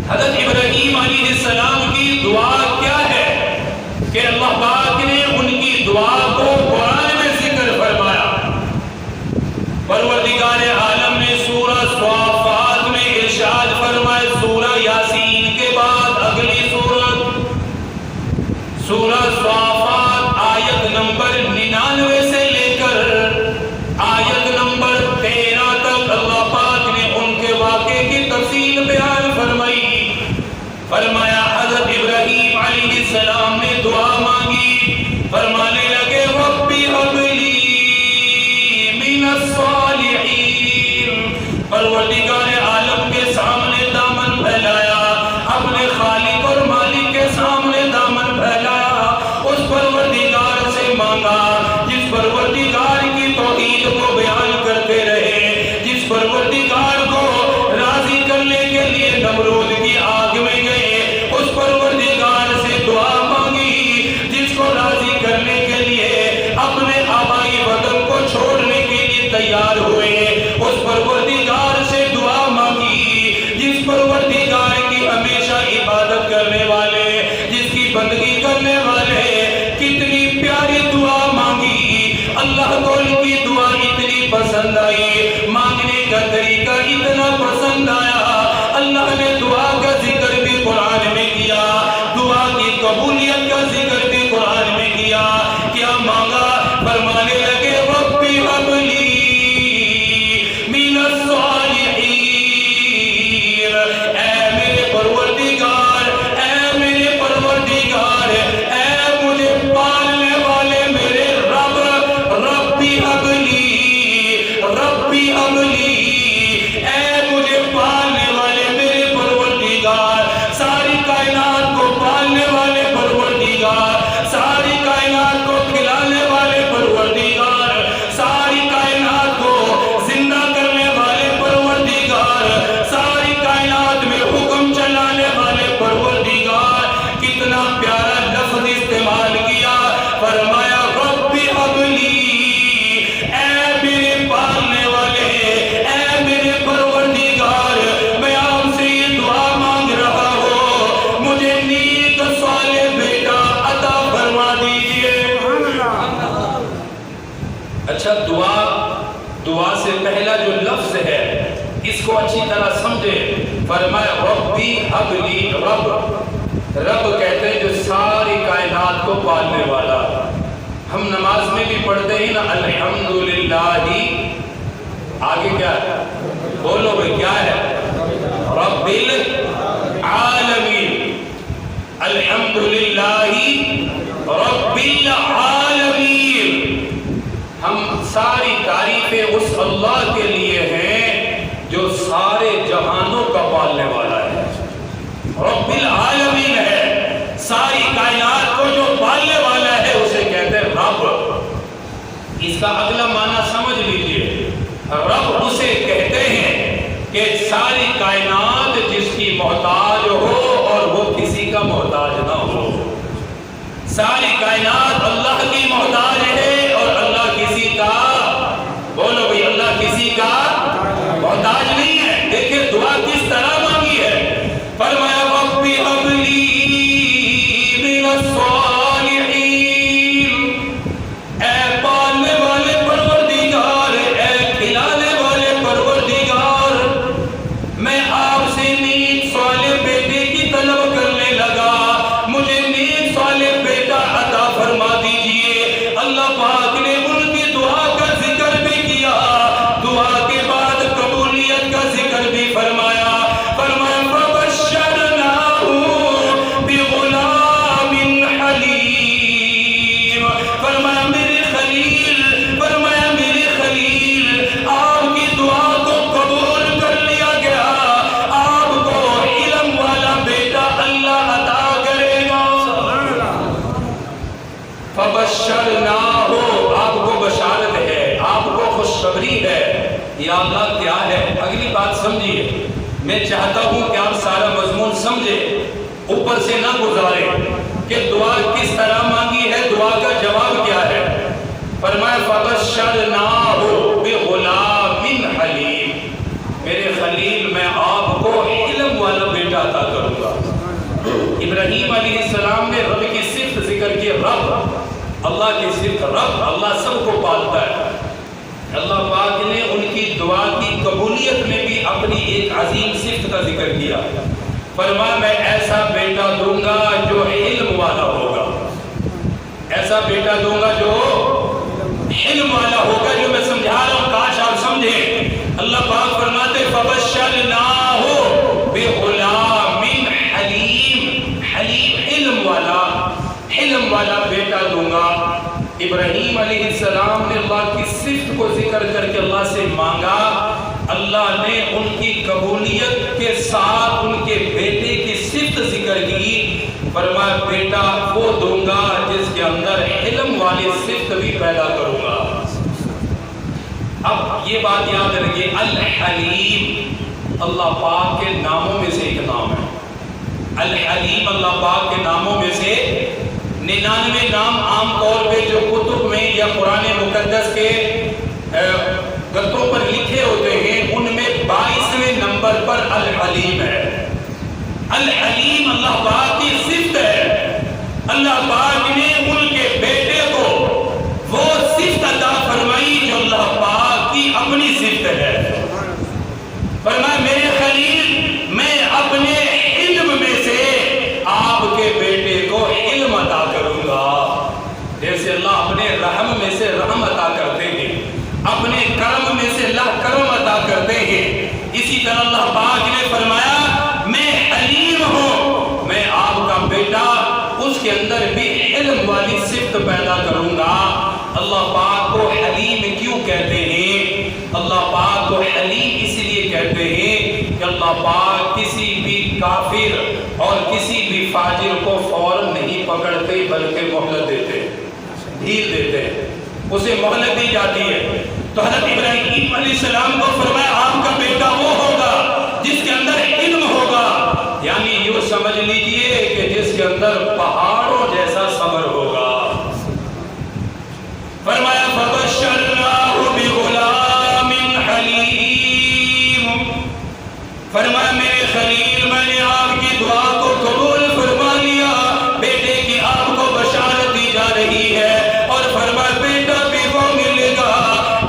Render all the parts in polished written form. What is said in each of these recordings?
حضرت ابراہیم علیہ السلام کی دعا کیا ہے کہ اللہ پاک نے ان کی دعا کو قرآن میں ذکر فرمایا۔ پروردگار عالم نے سورہ صافات میں ارشاد فرمائے، سورہ یاسین کے بعد اگلی سورہ صافات آیت نمبر 99 سے لے کر آیت نمبر 13 تک اللہ پاک نے ان کے واقعے کی تفصیل بیان فرمائی۔ فرمایا حضرت ابراہیم علیہ السلام نے دعا مانگی، فرمانے لگے ربی ہب لی من الصالحین۔ پروردگار عالم کے سامنے دامن پھیلایا، اپنے خالق اور مالک کے سامنے دامن پھیلایا، اس پروردگار سے مانگا جس پروردگار کی توحید کو بیان کرتے رہے، جس پروردگار کو راضی کرنے کے لیے نمرود کی آگ میں گئے، اس پروردگار سے دعا مانگی جس کو راضی کرنے کے لیے اپنے آبائی وطن کو چھوڑنے کے لیے تیار ہوئے، اس پروردگار سے دعا مانگی جس پروردگار کی ہمیشہ عبادت کرنے والے، جس کی بندگی کرنے والے، کتنی پیاری دعا مانگی۔ اللہ کو ان کی دعا اتنی پسند آئی، مانگنے کا طریقہ اتنا پسند آیا، اللہ نے دعا کا ذکر بھی قرآن میں کیا، دعا کی قبولیت کا ذکر بھی قرآن میں کیا۔ کیا مانگا؟ فرمانے لگے ربی ہب لی من الصالحین، اے میرے پروردگار، اے میرے پروردگار، اے مجھے پالنے والے میرے رب، ربی ہب لی، ربی ہب لی، اے مجھے پالنے والے میرے پروردگار، ساری کائنات کو پالنے والے پروردگار، ساری کائنات کو کھلانے والے پروردگار، ساری کائنات کو زندہ کرنے والے پروردگار، ساری کائنات میں حکم چلانے والے پروردگار۔ کتنا پیارا لفظ استعمال کیا، فرمایا ربی ہب لی، اے میرے پالنے والے، اے میرے پروردگار، میں آپ سے یہ دعا مانگ رہا ہوں، مجھے نیک صالح بیٹا عطا فرما دیجئے۔ اچھا، دعا سے پہلا جو لفظ ہے اس کو اچھی طرح سمجھے۔ فرمایا ربی ہب لی، رب کہتے ہیں جو ساری کائنات کو پالنے والا۔ ہم نماز میں بھی پڑھتے ہیں نا الحمدللہ، آگے کیا ہے؟ بولو بھئی کیا ہے؟ رب العالمین، الحمدللہ رب العالمین۔ ہم ساری تعریفیں اس اللہ کے لیے ہیں جو سارے جہانوں کا پالنے والا ہے، رب العالمین ہے، ساری کائنات کو جو پالنے والا ہے اسے کہتے ہیں رب۔ اس کا اگلا معنی سمجھ لیجئے، رب اسے کہتے ہیں کہ ساری کائنات جس کی محتاج ہو اور وہ کسی کا محتاج نہ ہو۔ ساری کائنات اللہ کی محتاج ہے اور اللہ کسی کا، بولو بھئی اللہ کسی کا محتاج نہیں ہے۔ دیکھیں دعا کس طرح مانگی ہے، فرمایا ربی ہب لی من الصالحین، اے پالنے والے پروردگار، اے کھلانے والے پروردگار، میں آپ سے نیک صالح بیٹے کی طلب کرنے لگا، مجھے نیک صالح بیٹا عطا فرما دیجئے۔ اللہ پاک نے ان کی دعا کا ذکر بھی کیا، دعا کے بعد قبولیت کا ذکر بھی فرمایا۔ فرمایا فبشرناہ بغلام حلیم، فرمایا میرے خلیل، فرمایا میرے خلیل، آپ کی دعا کو قبول کر لیا گیا، آپ کو علم والا بیٹا اللہ عطا کرے گا۔ فبشرناہ، آپ کو بشارت ہے، آپ کو خوشخبری ہے۔ یا اللہ کیا ہے؟ اگلی بات سمجھیے، میں چاہتا ہوں کہ آپ سارا مضمون سمجھیں، اوپر سے نہ گزارے کہ دعا کس طرح مانگی ہے، دعا کا جواب کیا ہے۔ فرمایا فبشرناہ بغلام حلیم، میرے خلیل میں آپ کو علم والا بیٹا عطا کروں علیہ السلام نے رب کی صفت ذکر کی. رب، اللہ کی صفت رب، اللہ سب کو پالتا ہے. اللہ پاک نے ان کی دعا کی قبولیت میں بھی اپنی ایک عظیم صفت کا ذکر کیا. فرمایا میں ایسا بیٹا دوں گا جو علم والا ہوگا. ایسا بیٹا دوں گا جو علم والا ہوگا. جو میں سمجھا رہا ہوں کاش آپ سمجھیں. اللہ پاک فرماتے فبشرناہ بغلام حلیم. حلیم علم والا، علم والا بیٹا دوں گا. ابراہیم علیہ السلام نے اللہ کی صفت کو ذکر کر کے اللہ سے مانگا. اللہ نے ان کی قبولیت کے ساتھ ان کے بیٹے کی صفت ذکر کی. فرمایا بیٹا وہ دوں گا جس کے اندر علم والی صفت بھی پیدا کروں گا. اب یہ بات یاد رکھیے، الحلیم اللہ پاک کے ناموں میں سے ایک نام ہے. الحلیم اللہ پاک کے ناموں میں سے 99 نام عام طور پہ جو کتب میں یا قرآن مقدس کے گتوں پر لکھے ہوتے ہیں ان میں 22ویں نمبر پر الحلیم ہے. الحلیم اللہ پاک کی صفت ہے. اللہ پاک نے ان کے بیٹے کو وہ صفت عطا فرمائی جو اللہ پاک کی اپنی صفت ہے. فرمایا میرے خلیل میں اپنے علم میں سے آپ کے بیٹے کو علم عطا کروں گا. جیسے اللہ اپنے رحم میں سے رحم عطا کرتے ہیں، اپنے کرم میں سے اللہ کرم عطا کرتے ہیں، اسی طرح اللہ پاک نے فرمایا میں حلیم ہوں، میں آپ کا بیٹا اس کے اندر بھی علم والی صفت پیدا کروں گا. اللہ پاک کو حلیم کیوں کہتے ہیں؟ اللہ پاک کو حلیم اس لیے کہتے ہیں کہ اللہ پاک کسی بھی کافر اور کسی بھی فاجر کو فوراً نہیں پکڑتے بلکہ مہلت دیتے، ڈھیل دیتے، اسے مہلت دی جاتی ہے. تو حضرت ابراہیم علیہ السلام کو فرمایا آپ کا بیٹا وہ ہوگا جس کے اندر علم ہوگا. یعنی یہ سمجھ لیجئے کہ جس کے اندر پہاڑوں جیسا صبر ہوگا. فرمایا فبشرناہ بغلام حلیم. فرمایا میرے خلیل میں نے آپ کی دعا کو قبول فرما لیا. بیٹے کی آپ کو بشارت دی جا رہی ہے اور فرمایا بیٹا بھی وہ ملے گا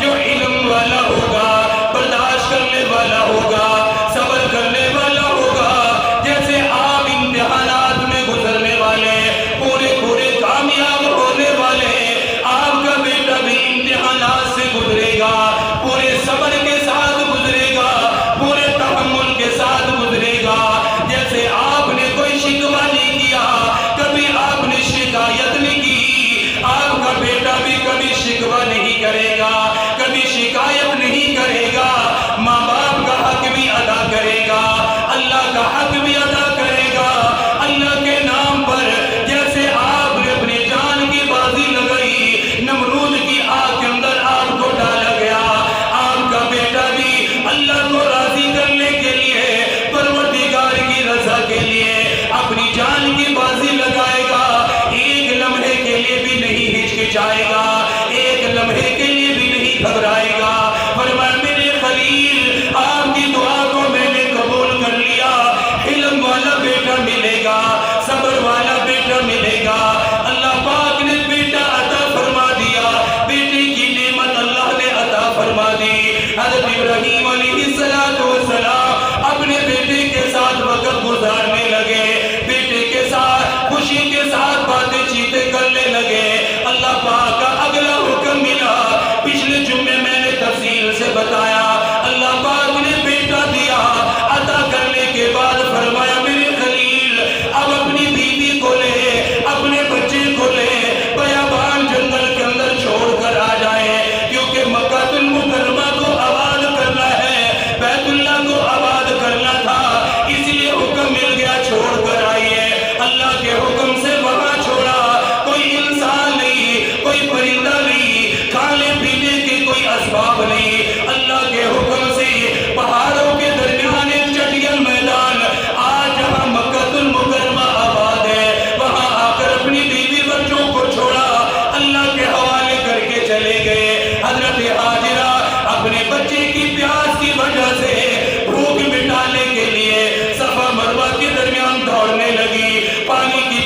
جو علم والا ہوگا، برداشت کرنے والا ہوگا، صبر کرنے والا ہوگا. جیسے آپ امتحانات میں گزرنے والے پورے کامیاب ہونے والے، آپ کا بیٹا بھی امتحانات سے گزرے گا، پورے صبر کے ساتھ گزرے گا، پورے تحمل کے ساتھ گزرے گا. جیسے آپ نے کوئی شکوہ نہیں کیا، کبھی آپ نے شکایت نہیں کی، آپ کا بیٹا بھی کبھی شکوہ نہیں کرے گا، کبھی شکایت نہیں کرے گا. ماں باپ کا حق بھی ادا کرے گا، اللہ کا حق بھی ادا کرے گا. اللہ کے نام پر جیسے آپ نے اپنی جان کی بازی لگائی، نمرود کی آگ کے اندر آپ کو ڈالا گیا، آپ کا بیٹا بھی اللہ کو راضی کرنے کے لیے، پروردگار کی رضا کے لیے اپنی جان کی بازی لگائے گا. ایک لمحے کے لیے بھی نہیں ہچکچائے گا، ایک لمحے کے لیے بھی نہیں گھبرائے گا. فرمایا میرے خلیل آپ کی دعا کو میں نے قبول کر لیا. علم والا بیٹا ملے گا، صبر والا بیٹا ملے گا. اللہ پاک نے بیٹا عطا فرما دیا، بیٹے کی نعمت اللہ نے عطا فرما دی. حضرت ابراہیم علیہ السلام اپنے بیٹے کے ساتھ وقت گزارنے لگے، بیٹے کے ساتھ خوشی کے ساتھ باتیں چیتیں کرنے لگے. اللہ پاک کا اگلا حکم ملا، پچھلے جمعے میں نے تفصیل سے بتایا. اللہ پاک نے بیٹا دیا، عطا کرنے کے بعد فرمایا میرے خلیل اب اپنی بیوی کو لے، اپنے بچے کو لے، بیابان جنگل کے اندر چھوڑ کر آ جائیں، کیونکہ مکہ المکرمہ کو آباد کرنا ہے، بیت اللہ کو آباد کرنا تھا، اس لیے حکم مل گیا چھوڑ کر آئیے. اللہ کے حکم سے وہاں چھوڑا. کوئی انسان نہیں، کوئی پرندہ نہیں، کھانے پینے کے کوئی اسباب نہیں. اللہ کے حکم سے پہاڑوں کے درمیان ایک چٹیل میدان، آج جہاں مکہ المکرمہ آباد ہے، وہاں آ کر اپنی بیوی بچوں کو چھوڑا، اللہ کے حوالے کر کے چلے گئے. حضرت حاجرہ اپنے بچے کی پیاس کی وجہ سے بھوک مٹانے کے لیے صفا مروہ کے درمیان دوڑنے لگی، پانی کی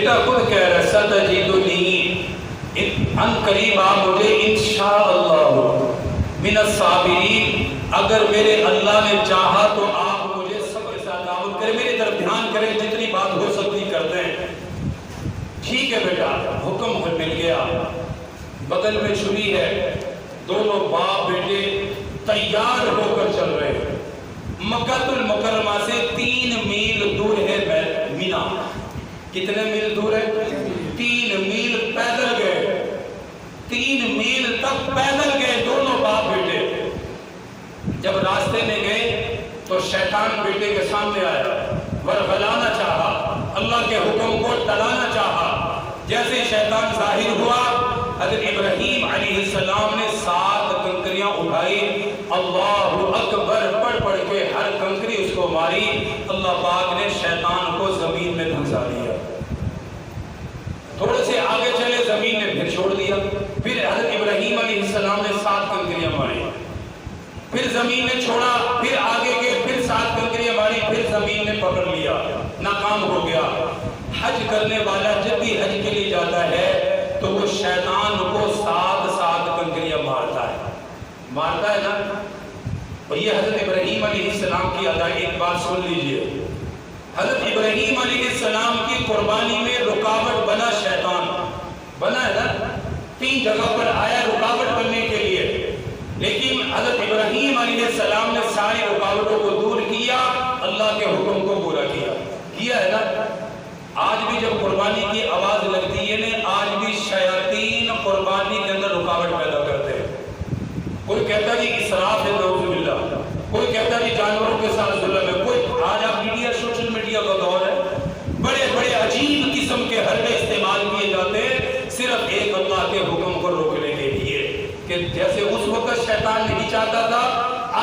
بیٹا خود کہہ رہا ہے ستجدنی، ان قریب آپ مجھے انشاءاللہ من الصابرین، اگر میرے اللہ نے چاہا تو آپ مجھے صبر سے تعاون کریں، میری طرف دھیان کریں، جتنی بات ہو سکتی کرتے ہیں۔ ٹھیک ہے بیٹا، حکم مل گیا، بغل میں چھری ہے، دونوں باپ بیٹے تیار ہو کر چل رہے ہیں۔ مکہ المکرمہ سے 3 میل دور ہے مینا۔ کتنے میل دور ہے؟ 3 میل پیدل گئے، 3 میل تک پیدل گئے دونوں باپ بیٹے۔ جب راستے میں گئے تو شیطان بیٹے کے سامنے آیا، ورغلانا چاہا، اللہ کے حکم کو ٹلانا چاہا۔ جیسے شیطان ظاہر ہوا، حضرت ابراہیم علیہ السلام نے 7 کنکریاں اٹھائی، اللہ اکبر پڑھ کے ہر کنکری اس کو ماری، اللہ پاک نے شیطان کو زمین میں دھنسا دیا۔ تھوڑے سے آگے چلے، زمین نے پھر چھوڑ دیا، پھر حضرت ابراہیم علیہ السلام نے 7 کنکریاں ماری، پھر زمین نے چھوڑا، پھر آگے گئے، پھر 7 کنکریاں ماری، پھر زمین نے پکڑ لیا، ناکام ہو گیا۔ حج کرنے والا جب بھی حج کے لیے جاتا ہے تو وہ شیطان کو 7 کنکریاں مارتا ہے نا۔ اور یہ حضرت ابراہیم علیہ السلام کی ادائی، ایک بات سن لیجئے، حضرت ابراہیم علیہ السلام کی قربانی میں رکاوٹ بنا شیطان، بنا ہے نا، 3 جگہ پر آیا رکاوٹ بننے کے لیے، لیکن حضرت ابراہیم علیہ السلام نے ساری رکاوٹوں کو دور کیا، اللہ کے حکم کو پورا کیا ہے نا۔ آج بھی جب قربانی کی آواز لگتی ہے نا، آج بھی شیاطین قربانی کے اندر رکاوٹ پیدا کرتے ہیں۔ کوئی کہتا ہے جی اسراف ہے، نعوذ باللہ، کوئی کہتا ہے جی جانوروں کے ساتھ ظلم ہے، کوئی آج آپ میڈیا، سوشل میڈیا کا دور ہے، بڑے بڑے عجیب قسم کے حربے استعمال کیے جاتے ہیں صرف ایک اللہ کے حکم کو روکنے کے لیے، کہ جیسے اس وقت شیطان نہیں چاہتا تھا،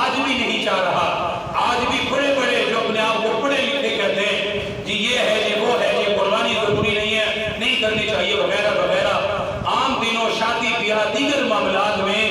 آج بھی نہیں چاہ رہا۔ آج بھی بڑے بڑے جو اپنے آپ کو پڑھے لکھے کہتے ہیں جی یہ ہے جی وہ ہے جی قربانی ضروری نہیں ہے، نہیں کرنی چاہیے وغیرہ وغیرہ، عام دنوں شادی بیاہ دیگر معاملات میں